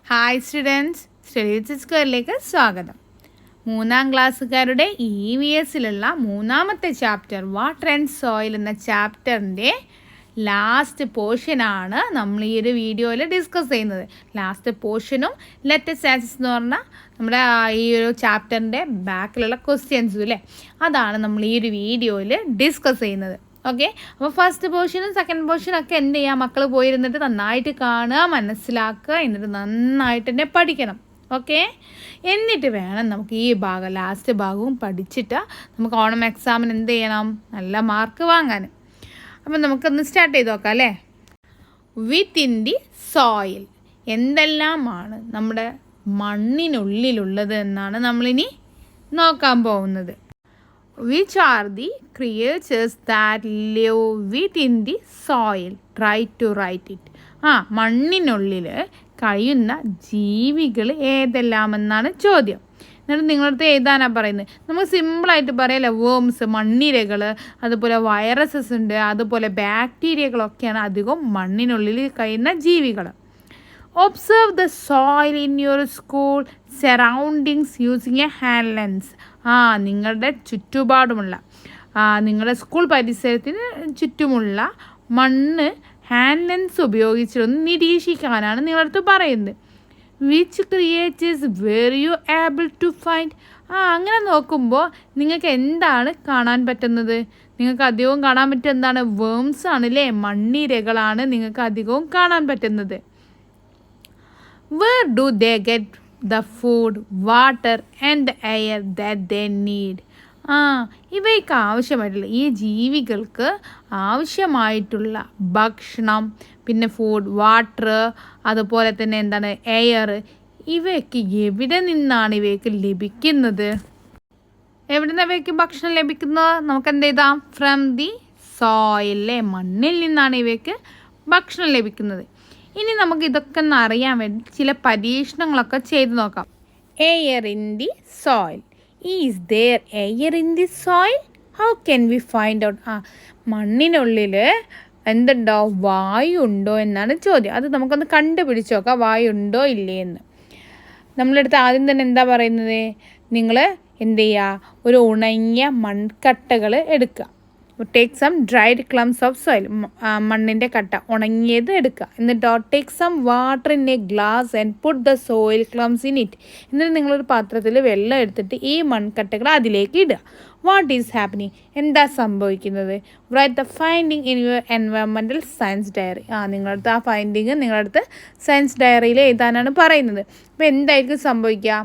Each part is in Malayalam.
ഹായ് സ്റ്റുഡൻസ്, സ്റ്റഡി സ്ക്വയറിലേക്ക് സ്വാഗതം. 3ാം ക്ലാസ്സുകാരുടെ EVSലുള്ള 3ാമത്തെ ചാപ്റ്റർ വാട്ടർ ആൻഡ് സോയിൽ എന്ന ചാപ്റ്ററിൻ്റെ ലാസ്റ്റ് പോർഷനാണ് നമ്മൾ ഈ ഒരു വീഡിയോയിൽ ഡിസ്കസ് ചെയ്യുന്നത്. ലാസ്റ്റ് പോർഷനും ലെറ്റസ് ആൻസേഴ്സ് എന്ന് പറഞ്ഞാൽ നമ്മുടെ ഈ ഒരു ചാപ്റ്ററിൻ്റെ ബാക്കിലുള്ള ക്വസ്റ്റ്യൻസും അല്ലേ, അതാണ് നമ്മൾ ഈ ഒരു വീഡിയോയിൽ ഡിസ്കസ് ചെയ്യുന്നത്. ഓക്കെ, അപ്പോൾ ഫസ്റ്റ് പോർഷനും സെക്കൻഡ് പോർഷനും ഒക്കെ എന്ത് ചെയ്യുക, മക്കൾ പോയിരുന്നിട്ട് നന്നായിട്ട് കാണുക, മനസ്സിലാക്കുക, എന്നിട്ട് നന്നായിട്ട് തന്നെ പഠിക്കണം. ഓക്കെ, എന്നിട്ട് വേണം നമുക്ക് ഈ ഭാഗം ലാസ്റ്റ് ഭാഗവും പഠിച്ചിട്ട് നമുക്ക് ഓണം എക്സാമിന് എന്ത് ചെയ്യണം, നല്ല മാർക്ക് വാങ്ങാൻ. അപ്പം നമുക്കൊന്ന് സ്റ്റാർട്ട് ചെയ്ത് നോക്കാം അല്ലേ. വിത്തിൻ ദി സോയിൽ, എന്തെല്ലാമാണ് നമ്മുടെ മണ്ണിനുള്ളിലുള്ളത് എന്നാണ് നമ്മളിനി നോക്കാൻ പോകുന്നത്. Which are the creatures that live within the soil? Try to write it. മണ്ണിനുള്ളിൽ കഴിയുന്ന ജീവികൾ ഏതെല്ലാമെന്നാണ് ചോദ്യം. എന്നിട്ട് നിങ്ങളടുത്ത് എഴുതാനാണ് പറയുന്നത്. നമുക്ക് സിമ്പിളായിട്ട് പറയാമല്ലോ, വേംസ്, മണ്ണിരകൾ, അതുപോലെ വൈറസസ് ഉണ്ട്, അതുപോലെ ബാക്ടീരിയകളൊക്കെയാണ് അധികം മണ്ണിനുള്ളിൽ കഴിയുന്ന ജീവികൾ. Observe the soil in your school surroundings using A hand lens. നിങ്ങളുടെ ചുറ്റുപാടുമുള്ള നിങ്ങളുടെ സ്കൂൾ പരിസരത്തിന് ചുറ്റുമുള്ള മണ്ണ് ഹാൻഡ് ലെൻസ് ഉപയോഗിച്ചിട്ടൊന്ന് നിരീക്ഷിക്കാനാണ് നിങ്ങളടുത്ത് പറയുന്നത്. Which creatures were you able to find? അങ്ങനെ നോക്കുമ്പോൾ നിങ്ങൾക്ക് എന്താണ് കാണാൻ പറ്റുന്നത്? നിങ്ങൾക്ക് അധികവും കാണാൻ പറ്റുക എന്താണ്? വേംസ് ആണല്ലേ, മണ്ണിരകളാണ് നിങ്ങൾക്ക് അധികവും കാണാൻ പറ്റുന്നത്. Where do they get the food, water and the air that they need? ഇവയ്ക്ക് ആവശ്യമായിട്ടുള്ള, ഈ ജീവികൾക്ക് ആവശ്യമായിട്ടുള്ള ഭക്ഷണം, പിന്നെ ഫുഡ്, വാട്ടർ, അതുപോലെ തന്നെ എന്താണ് എയർ, ഇവയ്ക്ക് എവിടെ നിന്നാണ് ഇവയ്ക്ക് ലഭിക്കുന്നത്? എവിടെ നിന്ന് ഇവയ്ക്ക് ഭക്ഷണം ലഭിക്കുന്നത്? നമുക്ക് എന്ത് ചെയ്താം? ഫ്രം ദി സോയിലെ, മണ്ണിൽ നിന്നാണ് ഇവയ്ക്ക് ഭക്ഷണം ലഭിക്കുന്നത്. ഇനി നമുക്ക് ഇതൊക്കെ ഒന്ന് അറിയാൻ വേണ്ടി ചില പരീക്ഷണങ്ങളൊക്കെ ചെയ്ത് നോക്കാം. Air in the soil. Is there air in the soil? How can we find out? മണ്ണിനുള്ളിൽ എന്തുണ്ടോ, വായു ഉണ്ടോ എന്നാണ് ചോദ്യം. അത് നമുക്കൊന്ന് കണ്ടുപിടിച്ച് നോക്കാം, വായു ഉണ്ടോ ഇല്ലേ എന്ന്. നമ്മളെടുത്ത് ആദ്യം തന്നെ എന്താ പറയുന്നത്, നിങ്ങൾ എന്ത് ചെയ്യുക, ഒരു ഉണങ്ങിയ മൺകട്ടകൾ എടുക്കുക. Take some dried clumps of soil, മണ്ണിൻ്റെ കട്ട ഉണങ്ങിയത് എടുക്കുക. എന്നിട്ടോ take some water in a glass and put the soil clumps in it. എന്നിട്ട് നിങ്ങളൊരു പാത്രത്തിൽ വെള്ളം എടുത്തിട്ട് ഈ മൺകട്ടകൾ അതിലേക്ക് ഇടുക. What is happening? എന്താ സംഭവിക്കുന്നത്? Write the finding in your environmental science diary. നിങ്ങളടുത്ത് ആ ഫൈൻഡിങ് നിങ്ങളടുത്ത് സയൻസ് ഡയറിയിൽ എഴുതാനാണ് പറയുന്നത്. അപ്പോൾ എന്തായിരിക്കും സംഭവിക്കുക?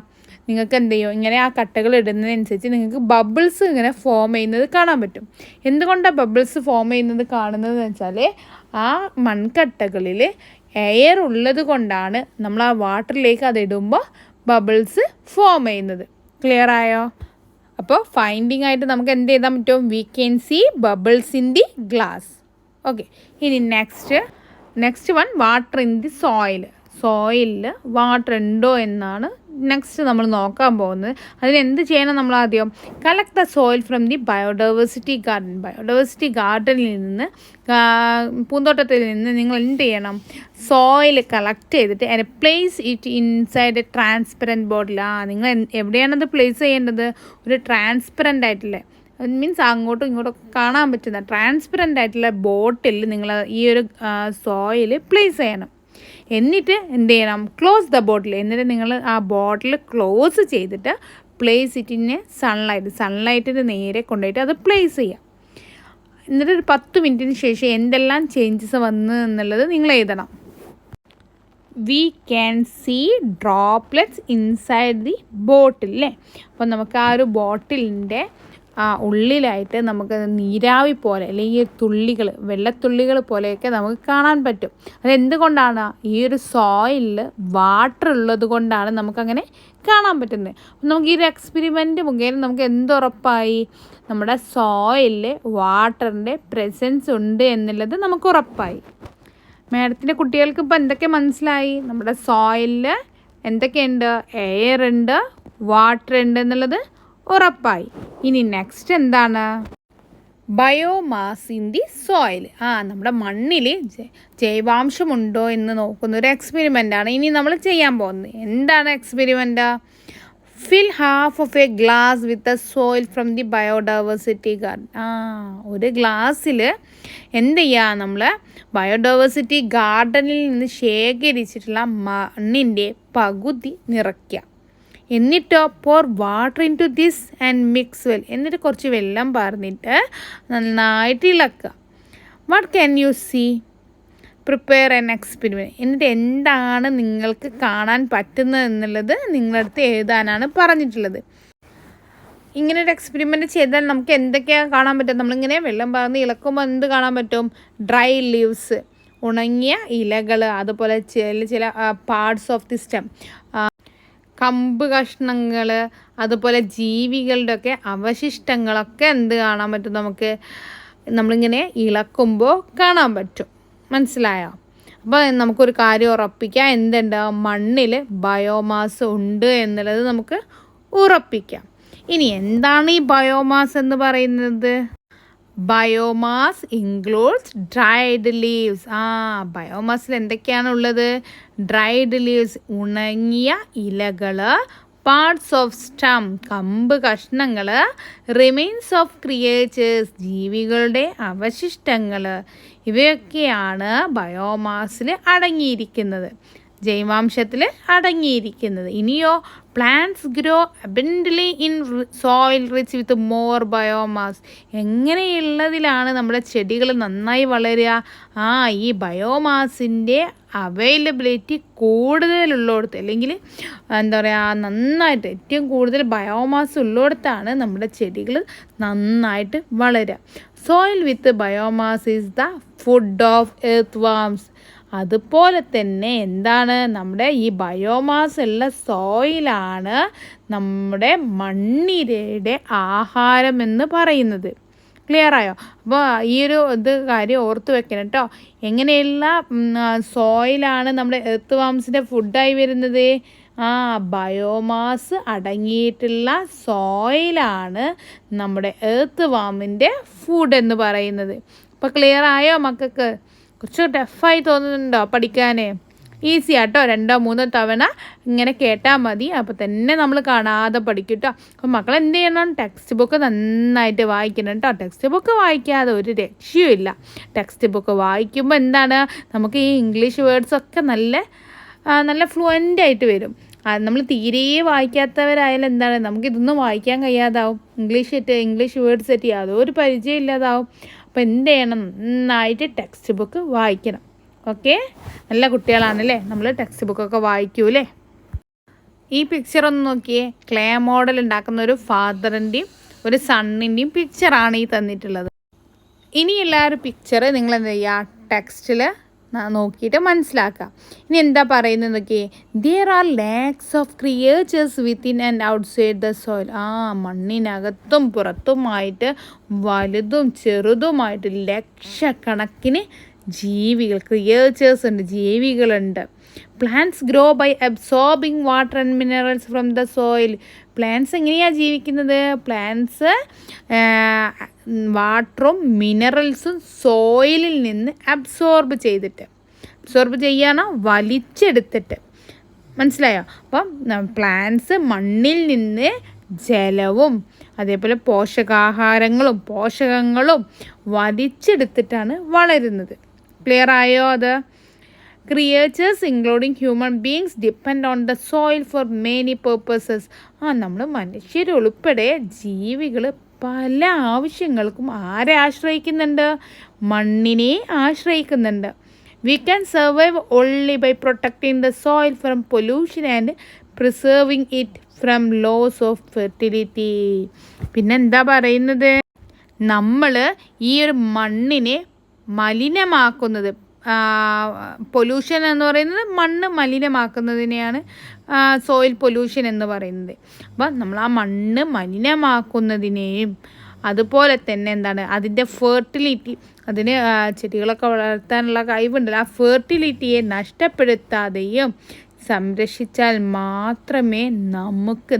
നിങ്ങൾക്ക് എന്ത് ചെയ്യും, ഇങ്ങനെ ആ കട്ടകൾ ഇടുന്നതിനനുസരിച്ച് നിങ്ങൾക്ക് ബബിൾസ് ഇങ്ങനെ ഫോം ചെയ്യുന്നത് കാണാൻ പറ്റും. എന്തുകൊണ്ടാണ് ബബിൾസ് ഫോം ചെയ്യുന്നത് കാണുന്നതെന്ന് വെച്ചാൽ, ആ മൺകട്ടകളിൽ എയർ ഉള്ളത് കൊണ്ടാണ് നമ്മൾ ആ വാട്ടറിലേക്ക് അത് ഇടുമ്പോൾ ബബിൾസ് ഫോം ചെയ്യുന്നത്. ക്ലിയർ ആയോ? അപ്പോൾ ഫൈൻഡിങ് ആയിട്ട് നമുക്ക് എന്ത് ചെയ്താൻ പറ്റും? We can see bubbles in the glass. Okay, ഇനി next one water in the soil. സോയിലിൽ വാട്ടർ ഉണ്ടോ എന്നാണ് നെക്സ്റ്റ് നമ്മൾ നോക്കാൻ പോകുന്നത്. അതിനെന്ത് ചെയ്യണം? നമ്മൾ ആദ്യം collect the soil from the biodiversity garden. Biodiversity ഗാർഡനിൽ നിന്ന്, പൂന്തോട്ടത്തിൽ നിന്ന് നിങ്ങൾ എന്ത് ചെയ്യണം? സോയിൽ കളക്ട് ചെയ്തിട്ട് and place it inside a transparent bottle. നിങ്ങൾ എവിടെയാണത് പ്ലേസ് ചെയ്യേണ്ടത്? ഒരു ട്രാൻസ്പെറൻ്റ് ആയിട്ടുള്ള, മീൻസ് അങ്ങോട്ടും ഇങ്ങോട്ടും കാണാൻ പറ്റുന്ന ട്രാൻസ്പെറൻ്റ് ആയിട്ടുള്ള ബോട്ടിൽ നിങ്ങൾ ഈ ഒരു സോയിൽ പ്ലേസ് ചെയ്യണം. എന്നിട്ട് എന്ത് ചെയ്യണം? ക്ലോസ് ദ ബോട്ടിൽ. എന്നിട്ട് നിങ്ങൾ ആ ബോട്ടിൽ ക്ലോസ് ചെയ്തിട്ട് പ്ലേസ് ഇറ്റിന് സൺലൈറ്റിന് നേരെ കൊണ്ടുപോയിട്ട് അത് പ്ലേസ് ചെയ്യാം. എന്നിട്ട് ഒരു 10 മിനിറ്റിന് ശേഷം എന്തെല്ലാം ചേഞ്ചസ് വന്നു എന്നുള്ളത് നിങ്ങൾ എഴുതണം. We can see droplets inside the bottle അല്ലേ. അപ്പോൾ നമുക്ക് ആ ഒരു ബോട്ടിലിൻ്റെ ഉള്ളിലായിട്ട് നമുക്ക് നീരാവി പോലെ, അല്ലെങ്കിൽ തുള്ളികൾ, വെള്ളത്തുള്ളികൾ പോലെയൊക്കെ നമുക്ക് കാണാൻ പറ്റും. അതെന്തുകൊണ്ടാണ്? ഈ ഒരു സോയിലിൽ വാട്ടർ ഉള്ളത് കൊണ്ടാണ് നമുക്കങ്ങനെ കാണാൻ പറ്റുന്നത്. നമുക്ക് ഈ ഒരു എക്സ്പെരിമെൻറ്റ് മുഖേന നമുക്ക് എന്തുറപ്പായി? നമ്മുടെ സോയിലിൽ വാട്ടറിൻ്റെ പ്രസൻസ് ഉണ്ട് എന്നുള്ളത് നമുക്ക് ഉറപ്പായി. മാഡത്തിൻ്റെ കുട്ടികൾക്ക് ഇപ്പോൾ എന്തൊക്കെ മനസ്സിലായി? നമ്മുടെ സോയിലിൽ എന്തൊക്കെയുണ്ട്? എയർ ഉണ്ട്, വാട്ടർ ഉണ്ട് എന്നുള്ളത് ഉറപ്പായി. ഇനി നെക്സ്റ്റ് എന്താണ്? Biomass in the soil. നമ്മുടെ മണ്ണിൽ ജൈവാംശമുണ്ടോ എന്ന് നോക്കുന്ന ഒരു എക്സ്പെരിമെൻ്റാണ് ഇനി നമ്മൾ ചെയ്യാൻ പോകുന്നത്. എന്താണ് experiment? Fill half of a glass with a soil from the biodiversity garden. ഒരു ഗ്ലാസ്സിൽ എന്ത് ചെയ്യുക, നമ്മൾ ബയോഡൈവേഴ്സിറ്റി ഗാർഡനിൽ നിന്ന് ശേഖരിച്ചിട്ടുള്ള മണ്ണിൻ്റെ പകുതി നിറയ്ക്കുക. എന്നിട്ടോ pour water into this and mix well. എന്നിട്ട് കുറച്ച് വെള്ളം പറഞ്ഞിട്ട് നന്നായിട്ട് ഇളക്കുക. What can you see? Prepare an experiment. എന്നിട്ട് എന്താണ് നിങ്ങൾക്ക് കാണാൻ പറ്റുന്നത് എന്നുള്ളത് നിങ്ങളുടെ അടുത്ത് എഴുതാനാണ് പറഞ്ഞിട്ടുള്ളത്. ഇങ്ങനെ ഒരു എക്സ്പെരിമെൻറ്റ് ചെയ്താൽ നമുക്ക് എന്തൊക്കെയാണ് കാണാൻ പറ്റും? നമ്മളിങ്ങനെ വെള്ളം പറഞ്ഞ് ഇളക്കുമ്പോൾ എന്ത് കാണാൻ പറ്റും? ഡ്രൈ ലീവ്സ്, ഉണങ്ങിയ ഇലകൾ, അതുപോലെ ചില പാർട്സ് ഓഫ് ദി സ്റ്റെം, കമ്പ് കഷ്ണങ്ങൾ, അതുപോലെ ജീവികളുടെയൊക്കെ അവശിഷ്ടങ്ങളൊക്കെ എന്ത് കാണാൻ പറ്റും? നമുക്ക് നമ്മളിങ്ങനെ ഇളക്കുമ്പോൾ കാണാൻ പറ്റും. മനസ്സിലായോ? അപ്പോൾ നമുക്കൊരു കാര്യം ഉറപ്പിക്കാം, എന്തുണ്ടാവും? മണ്ണിൽ ബയോമാസ് ഉണ്ട് എന്നുള്ളത് നമുക്ക് ഉറപ്പിക്കാം. ഇനി എന്താണ് ഈ ബയോമാസ് എന്ന് പറയുന്നത്? Biomass includes dried leaves. ബയോമാസിൽ എന്തൊക്കെയാണ് ഉള്ളത്? ഡ്രൈഡ് ലീവ്സ്, ഉണങ്ങിയ ഇലകൾ, പാർട്സ് ഓഫ് സ്റ്റം, കമ്പ് കഷ്ണങ്ങൾ, റിമെയിൻസ് ഓഫ് ക്രിയേച്ചേഴ്സ്, ജീവികളുടെ അവശിഷ്ടങ്ങൾ, ഇവയൊക്കെയാണ് ബയോമാസിൽ അടങ്ങിയിരിക്കുന്നത്, ജൈവാംശത്തിൽ അടങ്ങിയിരിക്കുന്നത്. ഇനിയോ plants grow abundantly in soil rich with more biomass. എങ്ങനെയുള്ളതിലാണ് നമ്മുടെ ചെടികൾ നന്നായി വളരുക? ഈ ബയോമാസിൻ്റെ അവൈലബിലിറ്റി കൂടുതലുള്ളിടത്ത്, അല്ലെങ്കിൽ എന്താ പറയുക, നന്നായിട്ട് ഏറ്റവും കൂടുതൽ ബയോമാസ് ഉള്ളിടത്താണ് നമ്മുടെ ചെടികൾ നന്നായിട്ട് വളരുക. Soil with biomass is the food of earth worms. അതുപോലെ തന്നെ എന്താണ്, നമ്മുടെ ഈ ബയോമാസ് ഉള്ള സോയിലാണ് നമ്മുടെ മണ്ണിരയുടെ ആഹാരം എന്ന് പറയുന്നത്. ക്ലിയറായോ? അപ്പോൾ ഈ ഒരു കാര്യം ഓർത്ത് വെക്കണം കേട്ടോ. എങ്ങനെയുള്ള സോയിലാണ് നമ്മുടെ എർത്ത് വാംസിൻ്റെ ഫുഡായി വരുന്നത്? ബയോമാസ് അടങ്ങിയിട്ടുള്ള സോയിലാണ് നമ്മുടെ എർത്ത് വാമിൻ്റെ ഫുഡ് എന്ന് പറയുന്നത്. അപ്പോൾ ക്ലിയർ ആയോ മക്കൾക്ക്? കുറച്ച് ടഫായി തോന്നുന്നുണ്ടോ പഠിക്കാൻ? ഈസി ആട്ടോ. 2-3 തവണ ഇങ്ങനെ കേട്ടാൽ മതി, അപ്പോൾ തന്നെ നമ്മൾ കാണാതെ പഠിക്കും കേട്ടോ. അപ്പോൾ മക്കൾ എന്ത് ചെയ്യണം? ടെക്സ്റ്റ് ബുക്ക് നന്നായിട്ട് വായിക്കണം കേട്ടോ. ടെക്സ്റ്റ് ബുക്ക് വായിക്കാതെ ഒരു രക്ഷയുമില്ല. ടെക്സ്റ്റ് ബുക്ക് വായിക്കുമ്പോൾ എന്താണ്, നമുക്ക് ഈ ഇംഗ്ലീഷ് വേർഡ്സൊക്കെ നല്ല ഫ്ലുവൻ്റ് ആയിട്ട് വരും. നമ്മൾ തീരെ വായിക്കാത്തവരായാലും എന്താണ്, നമുക്കിതൊന്നും വായിക്കാൻ കഴിയാതാവും. ഇംഗ്ലീഷ് വേർഡ്സ് സെറ്റ് യാതൊരു പരിചയം ഇല്ലാതാവും. അപ്പോൾ എന്ത് ചെയ്യണം? നന്നായിട്ട് ടെക്സ്റ്റ് ബുക്ക് വായിക്കണം. ഓക്കെ, നല്ല കുട്ടികളാണല്ലേ, നമ്മൾ ടെക്സ്റ്റ് ബുക്കൊക്കെ വായിക്കൂലേ? ഈ പിക്ചർ ഒന്ന് നോക്കിയേ. ക്ലേ മോഡൽ ഉണ്ടാക്കുന്ന ഒരു ഫാദറിൻ്റെയും ഒരു സണ്ണിൻ്റെയും പിക്ചറാണ് ഈ തന്നിട്ടുള്ളത്. ഇനിയുള്ള ഒരു പിക്ചർ നിങ്ങൾ എന്ത് ചെയ്യുക? ടെക്സ്റ്റിൽ നോക്കിയിട്ട് മനസ്സിലാക്കാം. ഇനി എന്താ പറയുന്നത് നോക്കിയേ. There are lakhs of creatures within and outside the soil. മണ്ണിനകത്തും പുറത്തുമായിട്ട് വലുതും ചെറുതുമായിട്ട് ലക്ഷക്കണക്കിന് ജീവികൾ, ക്രിയേച്ചേഴ്സ് ഉണ്ട്, ജീവികളുണ്ട്. Plants grow by absorbing water and minerals from the soil. Plants എങ്ങനെയാണ് ജീവിക്കുന്നത്? പ്ലാന്റ്സ് വാട്ടറും മിനറൽസും സോയിലിൽ നിന്ന് അബ്സോർബ് ചെയ്യാനോ വലിച്ചെടുത്തിട്ട്. മനസ്സിലായോ? അപ്പം പ്ലാന്റ്സ് മണ്ണിൽ നിന്ന് ജലവും അതേപോലെ പോഷകങ്ങളും വലിച്ചെടുത്തിട്ടാണ് വളരുന്നത്. ക്ലിയർ ആയോ അത്? Creatures including human beings depend on the soil for many purposes. നമ്മൾ മനുഷ്യരുൾപ്പെടെ ജീവികൾ പല ആവശ്യങ്ങൾക്കും ആരെ ആശ്രയിക്കുന്നുണ്ട്? മണ്ണിനെ ആശ്രയിക്കുന്നുണ്ട്. We can survive only by protecting the soil from pollution and preserving it from loss of fertility. പിന്നെന്താ പറയുന്നത്? നമ്മൾ ഈ ഒരു മണ്ണിനെ മലിനമാക്കുന്നത്, പൊല്യൂഷൻ എന്ന് പറയുന്നത് മണ്ണ് മലിനമാക്കുന്നതിനെയാണ് സോയിൽ പൊല്യൂഷൻ എന്ന് പറയുന്നത്. അപ്പം നമ്മൾ ആ മണ്ണ് മലിനമാക്കുന്നതിനെയും അതുപോലെ തന്നെ എന്താണ്, അതിൻ്റെ ഫെർട്ടിലിറ്റി, അതിന് ചെടികളൊക്കെ വളർത്താനുള്ള കഴിവുണ്ടല്ലോ, ആ ഫെർട്ടിലിറ്റിയെ നഷ്ടപ്പെടുത്താതെയും സംരക്ഷിച്ചാൽ മാത്രമേ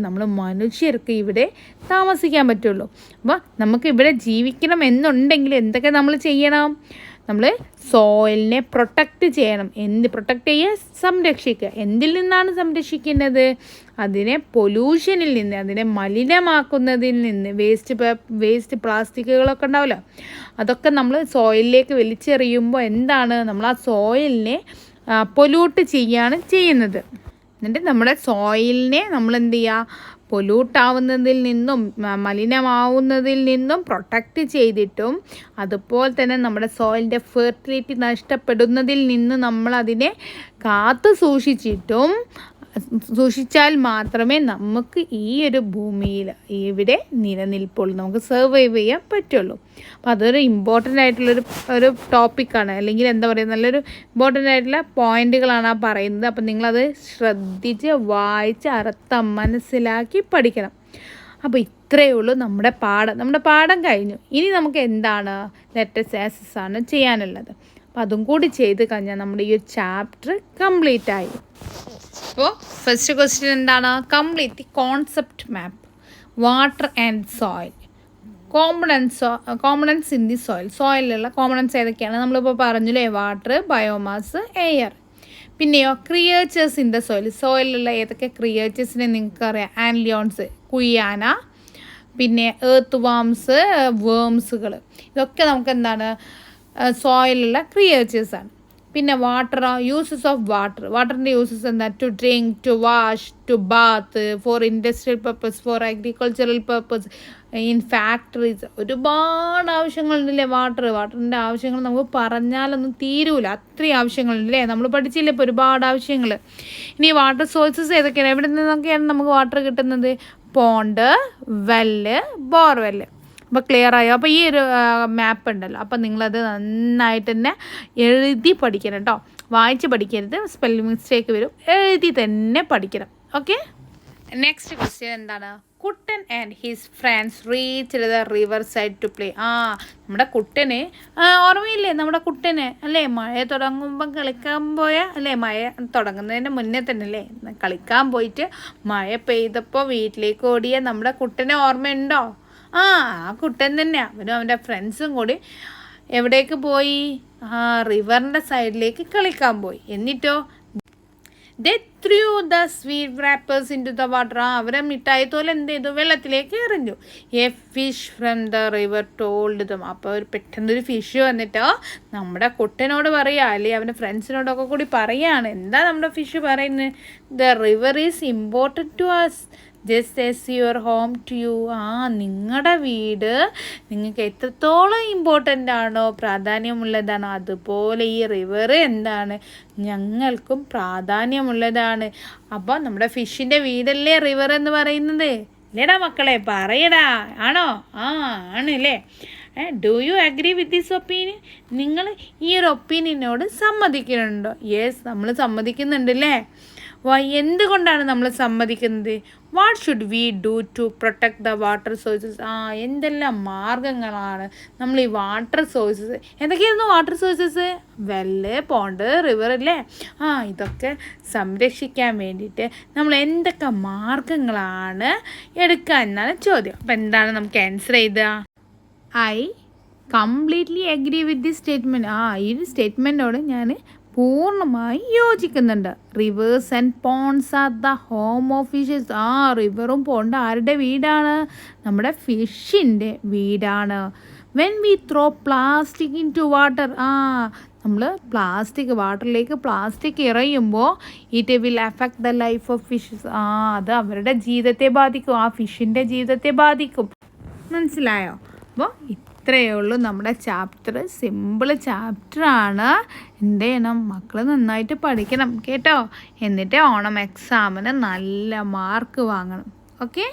നമ്മൾ മനുഷ്യർക്ക് ഇവിടെ താമസിക്കാൻ പറ്റുള്ളൂ. അപ്പോൾ നമുക്ക് ഇവിടെ ജീവിക്കണം എന്നുണ്ടെങ്കിൽ എന്തൊക്കെ നമ്മൾ ചെയ്യണം? നമ്മൾ സോയിലിനെ പ്രൊട്ടക്റ്റ് ചെയ്യണം. പ്രൊട്ടക്റ്റ് ചെയ്യുക, സംരക്ഷിക്കുക. എന്തിൽ നിന്നാണ് സംരക്ഷിക്കുന്നത്? അതിനെ പൊല്യൂഷനിൽ നിന്ന്, അതിനെ മലിനമാക്കുന്നതിൽ നിന്ന്. വേസ്റ്റ് പ്ലാസ്റ്റിക്കുകളൊക്കെ ഉണ്ടാവില്ല, അതൊക്കെ നമ്മൾ സോയിലിലേക്ക് വലിച്ചെറിയുമ്പോൾ എന്താണ്? നമ്മൾ ആ സോയിലിനെ പൊല്യൂട്ട് ചെയ്യുകയാണ് ചെയ്യുന്നത്. എന്നിട്ട് നമ്മുടെ സോയിലിനെ നമ്മൾ എന്ത് ചെയ്യുക? പൊല്യൂട്ടാവുന്നതിൽ നിന്നും മലിനമാവുന്നതിൽ നിന്നും പ്രൊട്ടക്റ്റ് ചെയ്തിട്ടും, അതുപോലെ തന്നെ നമ്മുടെ സോയിലിൻ്റെ ഫെർട്ടിലിറ്റി നഷ്ടപ്പെടുന്നതിൽ നിന്ന് നമ്മളതിനെ കാത്തു സൂക്ഷിച്ചാൽ മാത്രമേ നമുക്ക് ഈ ഒരു ഭൂമിയിൽ ഇവിടെ നിലനിൽപ്പുള്ളൂ, നമുക്ക് സർവൈവ് ചെയ്യാൻ പറ്റുള്ളൂ. അപ്പോൾ അതൊരു ഇമ്പോർട്ടൻ്റ് ആയിട്ടുള്ളൊരു ടോപ്പിക്കാണ്, അല്ലെങ്കിൽ എന്താ പറയുക, നല്ലൊരു ഇമ്പോർട്ടൻ്റ് ആയിട്ടുള്ള പോയിന്റുകളാണ് ആ പറയുന്നത്. അപ്പം നിങ്ങളത് ശ്രദ്ധിച്ച് വായിച്ച് അർത്ഥം മനസ്സിലാക്കി പഠിക്കണം. അപ്പോൾ ഇത്രയേ ഉള്ളൂ നമ്മുടെ പാഠം കഴിഞ്ഞു. ഇനി നമുക്ക് എന്താണ് ലെറ്റേഴ്സ് ആസസ് ആണ് ചെയ്യാനുള്ളത്. അപ്പോൾ അതും കൂടി ചെയ്ത് കഴിഞ്ഞാൽ നമ്മുടെ ഈ ഒരു ചാപ്റ്റർ കംപ്ലീറ്റ് ആയി. അപ്പോൾ ഫസ്റ്റ് ക്വസ്റ്റ്യൻ എന്താണ്? Complete the concept map, water and soil, components in the soil. സോയിലുള്ള കോമ്പണൻസ് ഏതൊക്കെയാണ്? നമ്മളിപ്പോൾ പറഞ്ഞില്ലേ, വാട്ടർ, ബയോമാസ്, എയർ. പിന്നെയോ ക്രിയേച്ചേഴ്സ് ഇൻ ദ സോയിലുള്ള ഏതൊക്കെ ക്രിയേച്ചേഴ്സിനെ നിങ്ങൾക്ക് അറിയാം? ആൻലിയോൺസ്, കുയ്യാന, പിന്നെ എർത്ത് വാംസ്, വേംസുകൾ. ഇതൊക്കെ നമുക്ക് എന്താണ്? സോയിലുള്ള ക്രിയേച്ചേഴ്സാണ്. പിന്നെ വാട്ടറോ, യൂസസ് ഓഫ് വാട്ടറിൻ്റെ യൂസസ് എന്താ? To drink, to wash, to bath, for industrial purpose, for agricultural purpose, in factories. ഒരുപാട് ആവശ്യങ്ങളുണ്ടല്ലേ വാട്ടറിൻ്റെ ആവശ്യങ്ങൾ നമുക്ക് പറഞ്ഞാലൊന്നും തീരൂല, അത്രയും ആവശ്യങ്ങളുണ്ടല്ലേ. നമ്മൾ പഠിച്ചില്ലേ ഇപ്പോൾ ഒരുപാട് ആവശ്യങ്ങൾ. ഇനി വാട്ടർ സോഴ്സസ് ഏതൊക്കെയാണ്? എവിടെ നിന്നൊക്കെയാണ് നമുക്ക് വാട്ടർ കിട്ടുന്നത്? പോണ്ട്, വെല്ല്, ബോർവെല്ല്. അപ്പോൾ ക്ലിയർ ആയോ? അപ്പോൾ ഈ ഒരു മാപ്പ് ഉണ്ടല്ലോ, അപ്പോൾ നിങ്ങളത് നന്നായിട്ട് തന്നെ എഴുതി പഠിക്കണം കേട്ടോ, വായിച്ച് പഠിക്കരുത്, സ്പെല്ലിംഗ് മിസ്റ്റേക്ക് വരും. എഴുതി തന്നെ പഠിക്കണം. ഓക്കെ. നെക്സ്റ്റ് ക്വസ്റ്റ്യൻ എന്താണ്? Kuttan and his friends reach the river side to play. നമ്മുടെ കുട്ടന് ഓർമ്മയില്ലേ? നമ്മുടെ കുട്ടന് അല്ലേ, മഴ തുടങ്ങുമ്പം കളിക്കാൻ അല്ലേ, മഴ തുടങ്ങുന്നതിന് മുന്നേ തന്നെ അല്ലേ കളിക്കാൻ പോയിട്ട് മഴ പെയ്തപ്പോൾ വീട്ടിലേക്ക് ഓടിയ നമ്മുടെ കുട്ടനെ ഓർമ്മയുണ്ടോ? ആ കുട്ടൻ തന്നെ. അവനും അവൻ്റെ ഫ്രണ്ട്സും കൂടി എവിടേക്ക് പോയി? റിവറിൻ്റെ സൈഡിലേക്ക് കളിക്കാൻ പോയി. എന്നിട്ടോ they threw the sweet wrappers into the water. അവരെ മിഠായി തോൽ എന്ത് ചെയ്തു? വെള്ളത്തിലേക്ക് എറിഞ്ഞു. A fish from the river told dum. അപ്പോൾ പെട്ടെന്നൊരു ഫിഷ് വന്നിട്ടോ നമ്മുടെ കുട്ടനോട് പറയുക, അല്ലെങ്കിൽ അവൻ്റെ ഫ്രണ്ട്സിനോടൊക്കെ കൂടി പറയുകയാണ്. എന്താ നമ്മുടെ ഫിഷ് പറയുന്നത്? The river is important to us just as your home to you. നിങ്ങളുടെ വീട് നിങ്ങൾക്ക് എത്രത്തോളം ഇമ്പോർട്ടൻ്റ് ആണോ, പ്രാധാന്യമുള്ളതാണോ, അതുപോലെ ഈ റിവർ എന്താണ്, ഞങ്ങൾക്കും പ്രാധാന്യമുള്ളതാണ്. അപ്പോൾ നമ്മുടെ ഫിഷിൻ്റെ വീടല്ലേ റിവർ എന്ന് പറയുന്നത്? ഇല്ലേടാ മക്കളെ, പറയടാ. ആണോ? ആണല്ലേ. Do you agree with this opinion? നിങ്ങൾ ഈ ഒരു ഒപ്പീനിയനോട് സമ്മതിക്കുന്നുണ്ടോ? യെസ്, നമ്മൾ സമ്മതിക്കുന്നുണ്ടല്ലേ. എന്തുകൊണ്ടാണ് നമ്മൾ സമ്മതിക്കുന്നത്? What should we do to protect the water sources? എന്തെല്ലാം മാർഗങ്ങളാണ് നമ്മൾ ഈ വാട്ടർ സോഴ്സസ്, എന്തൊക്കെയായിരുന്നു water sources? Well, pond, river അല്ലേ. ഇതൊക്കെ സംരക്ഷിക്കാൻ വേണ്ടിയിട്ട് നമ്മൾ എന്തൊക്കെ മാർഗങ്ങളാണ് എടുക്കുക എന്നാണ് ചോദ്യം. അപ്പം എന്താണ് നമുക്ക് ആൻസർ ചെയ്തുക? I completely agree with this statement. ഈ ഒരു സ്റ്റേറ്റ്മെൻറ്റോട് ഞാൻ പൂർണ്ണമായി യോജിക്കുന്നുണ്ട്. Rivers and ponds are the home of fishes. റിവറും പോണ്ട് ആരുടെ വീടാണ്? നമ്മുടെ ഫിഷിൻ്റെ വീടാണ്. When we throw plastic into water, നമ്മൾ വാട്ടറിലേക്ക് പ്ലാസ്റ്റിക് എറിയുമ്പോൾ it will affect the life of fishes. അത് അവരുടെ ജീവിതത്തെ ബാധിക്കും, ആ ഫിഷിൻ്റെ ജീവിതത്തെ ബാധിക്കും. മനസ്സിലായോ? അപ്പോൾ ഇത്രയേ ഉള്ളൂ നമ്മുടെ ചാപ്റ്റർ. സിമ്പിൾ ചാപ്റ്ററാണ്. എന്ത് ചെയ്യണം? മക്കൾ നന്നായിട്ട് പഠിക്കണം കേട്ടോ. എന്നിട്ട് ഓണം എക്സാമിന് നല്ല മാർക്ക് വാങ്ങണം. ഓക്കെ.